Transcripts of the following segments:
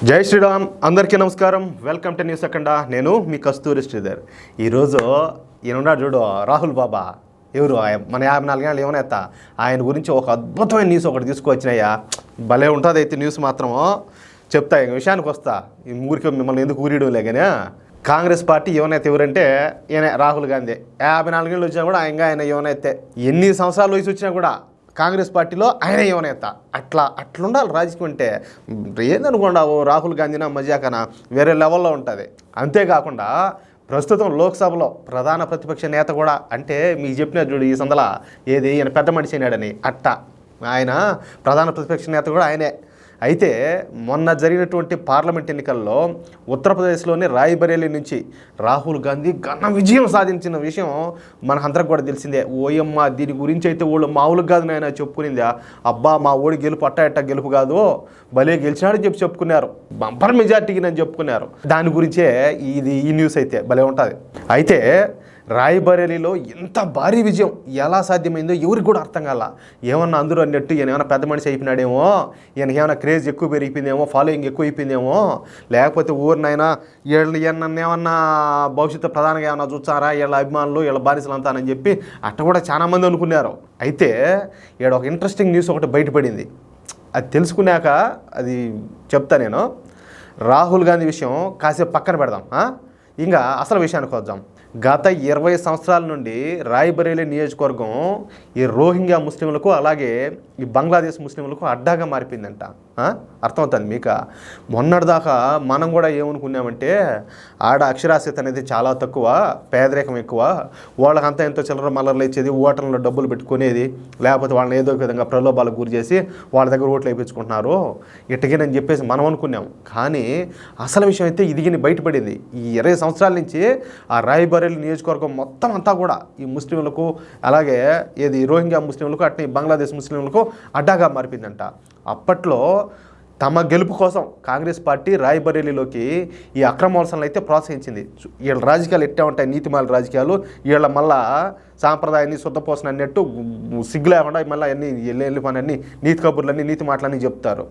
జై శ్రీరామ్, అందరికీ నమస్కారం. వెల్కమ్ టు న్యూస్ అఖండ. నేను మీ కస్తూరి శ్రీధర్. ఈరోజు ఈయనున్నాడు చూడు, రాహుల్ బాబా. ఎవరు మన 54 ఏళ్ళు ఏమనేత ఆయన గురించి ఒక అద్భుతమైన న్యూస్ ఒకటి తీసుకువచ్చినాయా. భలే ఉంటుంది అయితే న్యూస్ మాత్రం. చెప్తా, ఈ విషయానికి వస్తా. ఈ ఊరికి మిమ్మల్ని ఎందుకు ఊరియడంలే కానీ, కాంగ్రెస్ పార్టీ యువనేత ఎవరంటే ఈయన రాహుల్ గాంధీ. 54 ఏళ్ళు వచ్చినా కూడా ఆయన యువనేతే. ఎన్ని సంవత్సరాల వయసు వచ్చినా కూడా కాంగ్రెస్ పార్టీలో ఆయన యువనేత. అట్లుండాలి రాజకీయం అంటే. ఏందనుకోండావు రాహుల్ గాంధీనా మజాకనా వేరే లెవెల్లో ఉంటుంది. అంతేకాకుండా ప్రస్తుతం లోక్సభలో ప్రధాన ప్రతిపక్ష నేత కూడా, అంటే మీకు చెప్పిన చూడు ఈ సందల ఏది ఈయన పెద్ద మనిషి అయినాడని, ఆయన ప్రధాన ప్రతిపక్ష నేత కూడా ఆయనే. అయితే మొన్న జరిగినటువంటి పార్లమెంట్ ఎన్నికల్లో ఉత్తరప్రదేశ్లోని రాయ్బరేలీ నుంచి రాహుల్ గాంధీ ఘన విజయం సాధించిన విషయం మనకందరికి కూడా తెలిసిందే. ఓయమ్మ, దీని గురించి అయితే వాళ్ళు మామూలుగా కాదు నాయన చెప్పుకునిందా. అబ్బా మా ఓడి గెలుపు అట్ట గెలుపు కాదు, భలే గెలిచినాడని చెప్పుకున్నారు, బంపర్ మెజార్టీకి నేను చెప్పుకున్నారు. దాని గురించే ఈ న్యూస్ అయితే భలే ఉంటుంది. అయితే రాయ్బరేలీలో ఇంత భారీ విజయం ఎలా సాధ్యమైందో ఎవరికి కూడా అర్థం కాల. ఏమన్నా అందరూ అన్నట్టు ఈయన ఏమైనా పెద్ద మనిషి అయిపోయినాడేమో, ఈయనకి ఏమైనా క్రేజ్ ఎక్కువ పెరిగిపోయిందేమో, ఫాలోయింగ్ ఎక్కువ అయిపోయిందేమో, లేకపోతే ఊరినైనా ఏమన్నా భవిష్యత్తు ప్రధానంగా ఏమన్నా చూస్తారా వీళ్ళ అభిమానులు వీళ్ళ బానిసలు అంతానని చెప్పి అట్ట కూడా చాలామంది అనుకున్నారు. అయితే ఇక్కడ ఒక ఇంట్రెస్టింగ్ న్యూస్ ఒకటి బయటపడింది. అది తెలుసుకున్నాక అది చెప్తా నేను. రాహుల్ గాంధీ విషయం కాసేపు పక్కన పెడదాం. ఇంకా అసలు విషయానికి వద్దాం. గత 20 సంవత్సరాల నుండి రాయ్బరేలీ నియోజకవర్గం ఈ రోహింగ్యా ముస్లింలకు అలాగే ఈ బంగ్లాదేశ్ ముస్లింలకు అడ్డాగా మారిపోయిందంట. అర్థమవుతుంది మీకు. మొన్నటిదాకా మనం కూడా ఏమనుకున్నామంటే ఆడ అక్షరాస్యత అనేది చాలా తక్కువ, పేదరికం ఎక్కువ, వాళ్ళకంతా ఎంతో చిల్లర మల్లర్లు ఇచ్చేది, ఓటర్లలో డబ్బులు పెట్టుకునేది, లేకపోతే వాళ్ళని ఏదో ఒక విధంగా ప్రలోభాలకు గురి చేసి వాళ్ళ దగ్గర ఓట్లు వేయించుకుంటున్నారు ఇట్టకేనని చెప్పేసి మనం అనుకున్నాం. కానీ అసలు విషయం అయితే ఇదిగిని బయటపడింది. ఈ 20 సంవత్సరాల నుంచి ఆ రాయ్బరేలీ నియోజకవర్గం మొత్తం అంతా కూడా ఈ ముస్లింలకు అలాగే రోహింగ్యా ముస్లింలకు అట్నే బంగ్లాదేశ్ ముస్లింలకు అడ్డాగా మారిపోయిందంట. అప్పట్లో తమ గెలుపు కోసం కాంగ్రెస్ పార్టీ రాయ్బరేలీలోకి ఈ అక్రమవలసలను అయితే ప్రోత్సహించింది. వీళ్ళ రాజకీయాలు ఎట్టే ఉంటాయి, నీతిమాల రాజకీయాలు. వీళ్ళ మళ్ళా సాంప్రదాయాన్ని శుద్ధపోసన అన్నట్టు సిగ్గు లేకుండా మళ్ళీ అన్ని వెళ్ళి పని అన్ని నీతి కబుర్లన్నీ నీతి మాటలన్నీ చెప్తారు.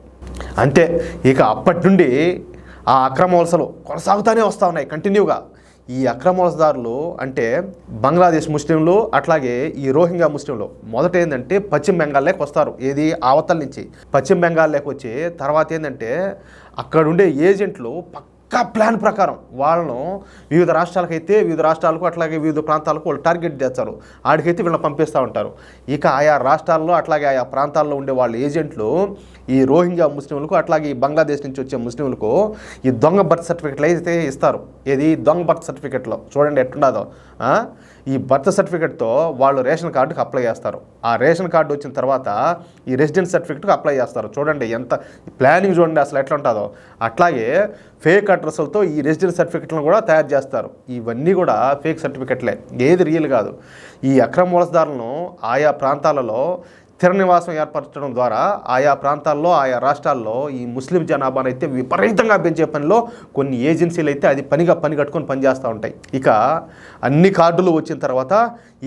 అంతే. ఇక అప్పటి నుండి ఆ అక్రమవలసలు కొనసాగుతూనే వస్తూ ఉన్నాయి కంటిన్యూగా. ఈ అక్రమవలసదారులు అంటే బంగ్లాదేశ్ ముస్లింలు అట్లాగే ఈ రోహింగ్యా ముస్లింలు మొదట ఏంటంటే పశ్చిమ బెంగాల్లోకి వస్తారు. అవతల నుంచి పశ్చిమ బెంగాల్లోకి వచ్చి తర్వాత ఏంటంటే అక్కడుండే ఏజెంట్లు పక్కా ప్లాన్ ప్రకారం వాళ్ళను వివిధ రాష్ట్రాలకు అట్లాగే వివిధ ప్రాంతాలకు వాళ్ళు టార్గెట్ చేస్తారు. ఆడికైతే వీళ్ళని పంపిస్తూ ఉంటారు. ఇక ఆయా రాష్ట్రాల్లో అట్లాగే ఆయా ప్రాంతాల్లో ఉండే వాళ్ళ ఏజెంట్లు ఈ రోహింగ్యా ముస్లింలకు అట్లాగే ఈ బంగ్లాదేశ్ నుంచి వచ్చే ముస్లింలకు ఈ దొంగ బర్త్ సర్టిఫికెట్లు అయితే ఇస్తారు. దొంగ బర్త్ సర్టిఫికెట్లో చూడండి ఎట్టుండదో. ఈ బర్త్ సర్టిఫికెట్తో వాళ్ళు రేషన్ కార్డుకి అప్లై చేస్తారు. ఆ రేషన్ కార్డు వచ్చిన తర్వాత ఈ రెసిడెన్స్ సర్టిఫికెట్కి అప్లై చేస్తారు. చూడండి ఎంత ప్లానింగ్, చూడండి అసలు ఎట్లా ఉంటుందో. అట్లాగే ఫేక్ అడ్రస్లతో ఈ రెసిడెన్స్ సర్టిఫికెట్లను కూడా తయారు చేస్తారు. ఇవన్నీ కూడా ఫేక్ సర్టిఫికెట్లే, ఏది రియల్ కాదు. ఈ అక్రమ వలసదారులను ఆయా ప్రాంతాలలో స్థిర నివాసం ఏర్పరచడం ద్వారా ఆయా ప్రాంతాల్లో ఆయా రాష్ట్రాల్లో ఈ ముస్లిం జనాభాను అయితే విపరీతంగా పెంచే పనిలో కొన్ని ఏజెన్సీలు అయితే అది పని కట్టుకొని పనిచేస్తూ ఉంటాయి. ఇక అన్ని కార్డులు వచ్చిన తర్వాత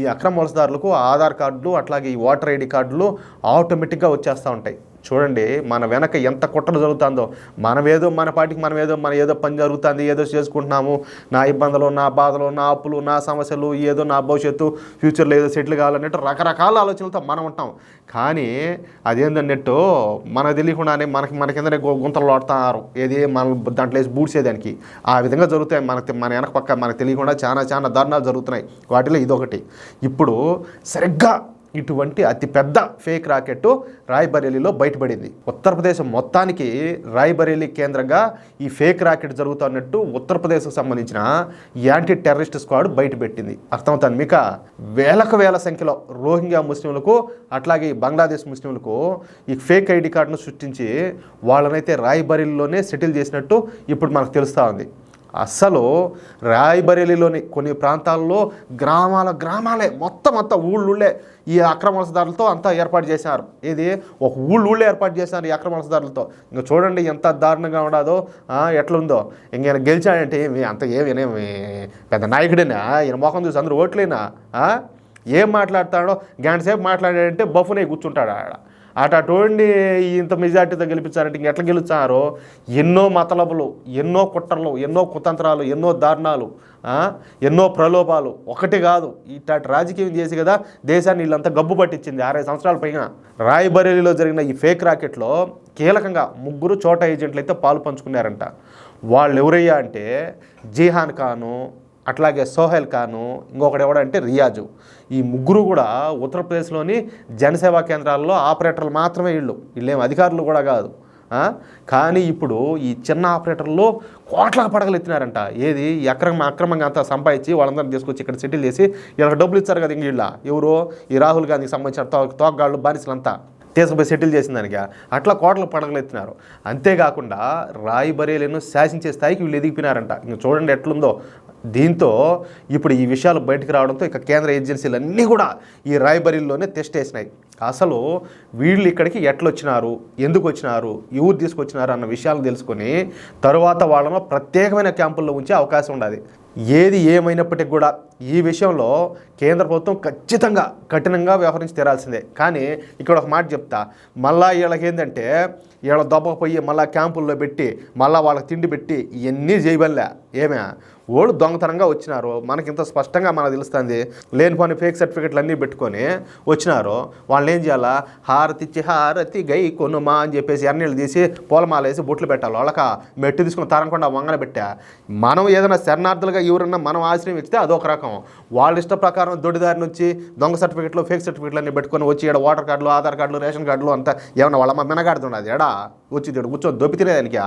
ఈ అక్రమ వలసదారులకు ఆధార్ కార్డులు అట్లాగే ఈ ఓటర్ ఐడి కార్డులు ఆటోమేటిక్గా వచ్చేస్తూ ఉంటాయి. చూడండి మన వెనక ఎంత కుట్ర జరుగుతుందో. మన పార్టీకి మన ఏదో పని జరుగుతుంది, ఏదో చేసుకుంటున్నాము, నా ఇబ్బందులు, నా బాధలు, నా అప్పులు, నా సమస్యలు, ఏదో నా భవిష్యత్తు, ఫ్యూచర్లో ఏదో సెటిల్ కావాలన్నట్టు రకరకాల ఆలోచనలతో మనం ఉంటాం. కానీ అదేందన్నట్టు మనకు తెలియకుండానే మన కిందనే గుంతలు ఆడుతున్నారు. మన దాంట్లో వేసి బూడ్చేదానికి. ఆ విధంగా జరుగుతాయి మన వెనక పక్క మనకు తెలియకుండా చాలా దారుణాలు జరుగుతున్నాయి. వాటిలో ఇదొకటి. ఇప్పుడు సరిగ్గా ఇటువంటి అతిపెద్ద ఫేక్ రాకెట్ రాయ్బరేలీలో బయటపడింది. ఉత్తరప్రదేశ్ మొత్తానికి రాయ్బరేలీ కేంద్రంగా ఈ ఫేక్ రాకెట్ జరుగుతున్నట్టు ఉత్తరప్రదేశ్కు సంబంధించిన యాంటీ టెర్రరిస్ట్ స్క్వాడ్ బయటపెట్టింది. అర్థమవుతుంది మీకు. వేల సంఖ్యలో రోహింగ్యా ముస్లింలకు అట్లాగే బంగ్లాదేశ్ ముస్లింలకు ఈ ఫేక్ ఐడి కార్డును సృష్టించి వాళ్ళనైతే రాయ్బరేలీలోనే సెటిల్ చేసినట్టు ఇప్పుడు మనకు తెలుస్తూ ఉంది. అస్సలు రాయ్బరేలీలోని కొన్ని ప్రాంతాల్లో గ్రామాలే మొత్తం అంతా ఊళ్ళే ఈ అక్రమవలసదారులతో అంతా ఏర్పాటు చేశారు. ఒక ఊళ్ళే ఏర్పాటు చేశారు ఈ అక్రమవలసదారులతో. ఇంకా చూడండి ఎంత దారుణంగా ఉండదో, ఎట్లుందో. ఇంక గెలిచాడంటే ఏమి పెద్ద నాయకుడేనా? ఈయన మొఖం చూసి అందరూ ఓట్లేనా? ఏం మాట్లాడతాడో గంట సేపు మాట్లాడాడంటే బఫునే కూర్చుంటాడు ఆడ. అటోండి ఇంత మెజార్టీతో గెలిపించారంటే ఇంకెట్లా గెలుస్తారో ఎన్నో మతలబులు, ఎన్నో కుట్రలు, ఎన్నో కుతంత్రాలు, ఎన్నో దారుణాలు, ఎన్నో ప్రలోభాలు, ఒకటి కాదు ఇట్లాంటి రాజకీయం చేసి కదా దేశాన్ని వీళ్ళంతా గబ్బు పట్టించింది 60 సంవత్సరాల పైన. రాయ్బరేలీలో జరిగిన ఈ ఫేక్ రాకెట్లో కీలకంగా 3 చోటా ఏజెంట్లు అయితే పాలు పంచుకున్నారంట. వాళ్ళు ఎవరయ్యా అంటే జీహాన్ ఖాను, అట్లాగే సోహెల్ ఖాను, ఇంకొకటి ఎవడంటే రియాజు. ఈ 3 కూడా ఉత్తరప్రదేశ్లోని జనసేవా కేంద్రాల్లో ఆపరేటర్లు మాత్రమే. వీళ్ళేం అధికారులు కూడా కాదు. కానీ ఇప్పుడు ఈ చిన్న ఆపరేటర్లు కోట్లకు పడగలెత్తినారంట. ఏది అక్రమంగా అంతా సంపాదించి వాళ్ళందరినీ తీసుకొచ్చి ఇక్కడ సెటిల్ చేసి వీళ్ళకి డబ్బులు ఇచ్చారు కదా ఇంక ఎవరు ఈ రాహుల్ గాంధీకి సంబంధించిన తోకగాళ్ళు బానిసలంతా తీసుకుపోయి సెటిల్ చేసిన దానికి అట్లా కోట్లకు పడగలెత్తినారు. అంతేకాకుండా రాయ్బరేలీను శాసించే స్థాయికి వీళ్ళు ఎదిగిపోయినారంట. ఇంక చూడండి ఎట్లుందో. దీంతో ఇప్పుడు ఈ విషయాలు బయటకు రావడంతో ఇక కేంద్ర ఏజెన్సీలన్నీ కూడా ఈ రాయ్బరేలీలోనే టెస్ట్ వేసినాయి. అసలు వీళ్ళు ఇక్కడికి ఎట్లొచ్చినారు, ఎందుకు వచ్చినారు, ఎవరు తీసుకొచ్చినారు అన్న విషయాలు తెలుసుకొని తరువాత వాళ్ళను ప్రత్యేకమైన క్యాంపుల్లో ఉంచే అవకాశం ఉండదు. ఏది ఏమైనప్పటికీ కూడా ఈ విషయంలో కేంద్ర ప్రభుత్వం ఖచ్చితంగా కఠినంగా వ్యవహరించి తీరాల్సిందే. కానీ ఇక్కడ ఒక మాట చెప్తా, మళ్ళా వీళ్ళకి ఏంటంటే వీళ్ళ దొబ్బకపోయి మళ్ళీ క్యాంపుల్లో పెట్టి మళ్ళీ వాళ్ళకి తిండి పెట్టి ఇవన్నీ చేయబల్లే. ఏమే ఓళ్ళు దొంగతనంగా వచ్చినారు, మనకింత స్పష్టంగా మనకు తెలుస్తుంది. లేనిపోని ఫేక్ సర్టిఫికెట్లు అన్నీ పెట్టుకొని వచ్చినారు. వాళ్ళని ఏం చేయాలా, హారతి గై కొనుమా అని చెప్పేసి ఎన్నీళ్ళు తీసి పూలమాల వేసి బొట్లు పెట్టాలి. వాళ్ళక మెట్టు తీసుకుని తరగకుండా వంగన పెట్టా. మనం ఏదైనా శరణార్థులుగా ఎవరన్నా మనం ఆశ్రయం ఇస్తే అదొక రకం. వాళ్ళ ఇష్ట ప్రకారం దొడ్డిదారి నుంచి దొంగ సర్టిఫికెట్లు, ఫేక్ సర్టిఫికెట్లు అన్నీ పెట్టుకొని వచ్చి ఇక్కడ ఓటర్ కార్డులు, ఆధార్ కార్డులు, రేషన్ కార్డులు అంతా ఏమన్నా వాళ్ళ మినగాడుతున్నది. ఎడా వచ్చి కూర్చొని దొబ్బితినే దానికి.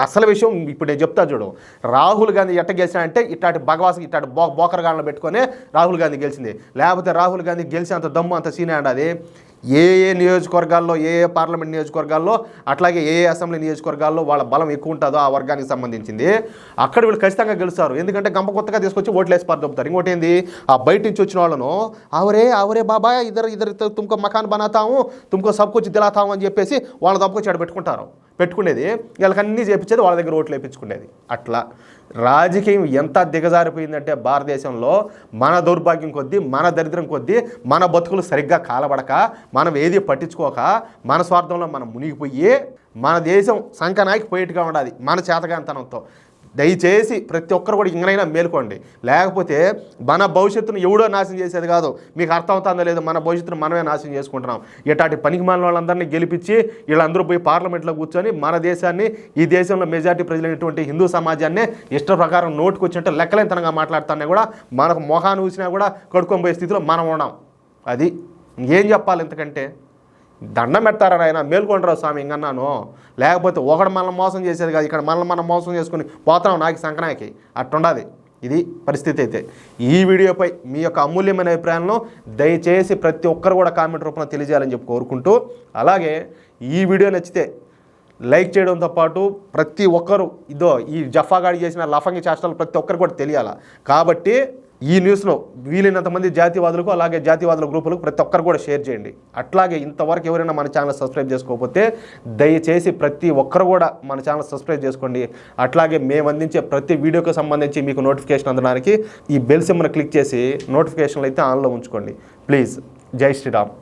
అసలు విషయం ఇప్పుడు నేను చెప్తా చూడు. రాహుల్ గాంధీ ఎట్ట గెలిచినా అంటే ఇట్లాంటి భగవాస్ ఇట్లాంటి బోకరగాళ్ళను పెట్టుకొని రాహుల్ గాంధీ గెలిచింది. లేకపోతే రాహుల్ గాంధీ గెలిచి అంత దమ్ము అంత సీనే అండి. ఏ నియోజకవర్గాల్లో, ఏ పార్లమెంట్ నియోజకవర్గాల్లో, అట్లాగే ఏ అసెంబ్లీ నియోజకవర్గాల్లో వాళ్ళ బలం ఎక్కువ ఉంటుందో ఆ వర్గానికి సంబంధించింది అక్కడ వీళ్ళు ఖచ్చితంగా గెలుస్తారు. ఎందుకంటే గంప కొత్తగా తీసుకొచ్చి ఓట్లేసి పారుతారు. ఇంకోటి ఏంది, ఆ బయట నుంచి వచ్చిన వాళ్ళను ఆవరే బాబాయ్ ఇద్దరు తుమ్కో మకాన్ బనాతాము, తుమ్కో సబ్కొచ్చి దిలాతాము అని చెప్పేసి వాళ్ళ దప్పుకొచ్చి ఆడ పెట్టుకునేది. వీళ్ళకన్నీ చేపించేది, వాళ్ళ దగ్గర ఓట్లు వేయించుకునేది. అట్లా రాజకీయం ఎంత దిగజారిపోయిందంటే భారతదేశంలో మన దౌర్భాగ్యం కొద్దీ, మన దరిద్రం కొద్దీ, మన బతుకులు సరిగ్గా కాలబడక, మనం ఏది పట్టించుకోక, మన స్వార్థంలో మనం మునిగిపోయి మన దేశం సంకనాకి పోయేట్టుగా ఉండాలి మన చేతగాంతనంతో. దయచేసి ప్రతి ఒక్కరు కూడా ఇంకనైనా మేలుకోండి. లేకపోతే మన భవిష్యత్తును ఎవడో నాశనం చేసేది కాదు. మీకు అర్థమవుతుందో లేదో, మన భవిష్యత్తును మనమే నాశనం చేసుకుంటున్నాం. ఇట్లాంటి పనికిమాలిన వాళ్ళందరినీ గెలిపించి వీళ్ళందరూ పోయి పార్లమెంట్లో కూర్చొని మన దేశాన్ని, ఈ దేశంలో మెజార్టీ ప్రజలైనటువంటి హిందూ సమాజాన్ని ఇష్ట ప్రకారం నోటుకు వచ్చినట్టు లెక్కలేనితనంగా మాట్లాడుతున్నా కూడా మనకు మొహాన్ని ఊసినా కూడా కడుక్కొని పోయే స్థితిలో మనం ఉన్నాం. అది ఏం చెప్పాలి ఇంతకంటే? దండం పెడతారా ఆయన, మేల్కొండరా స్వామి ఇంకన్నాను. లేకపోతే ఒకడు మనల్ని మోసం చేసేది కాదు, ఇక్కడ మనం మోసం చేసుకుని పోతున్నాం నాకు సంకనాకి. అట్టుండదు ఇది పరిస్థితి. అయితే ఈ వీడియోపై మీ యొక్క అమూల్యమైన అభిప్రాయాలను దయచేసి ప్రతి ఒక్కరు కూడా కామెంట్ రూపంలో తెలియజేయాలని చెప్పి కోరుకుంటూ, అలాగే ఈ వీడియో నచ్చితే లైక్ చేయడంతో పాటు ప్రతి ఒక్కరు ఈ జఫాగాడి చేసిన లఫంగి చేష్టలు ప్రతి ఒక్కరు కూడా తెలియాలి. కాబట్టి ఈ న్యూస్ను వీలైనంత మంది జాతీయవాదులకు, అలాగే జాతీయవాదుల గ్రూపులకు ప్రతి ఒక్కరు కూడా షేర్ చేయండి. అట్లాగే ఇంతవరకు ఎవరైనా మన ఛానల్ సబ్స్క్రైబ్ చేసుకోకపోతే దయచేసి ప్రతి ఒక్కరు కూడా మన ఛానల్ సబ్స్క్రైబ్ చేసుకోండి. అట్లాగే మేము అందించే ప్రతి వీడియోకి సంబంధించి మీకు నోటిఫికేషన్ అందడానికి ఈ బెల్ సింబల్ని క్లిక్ చేసి నోటిఫికేషన్లు అయితే ఆన్లో ఉంచుకోండి ప్లీజ్. జై శ్రీరామ్.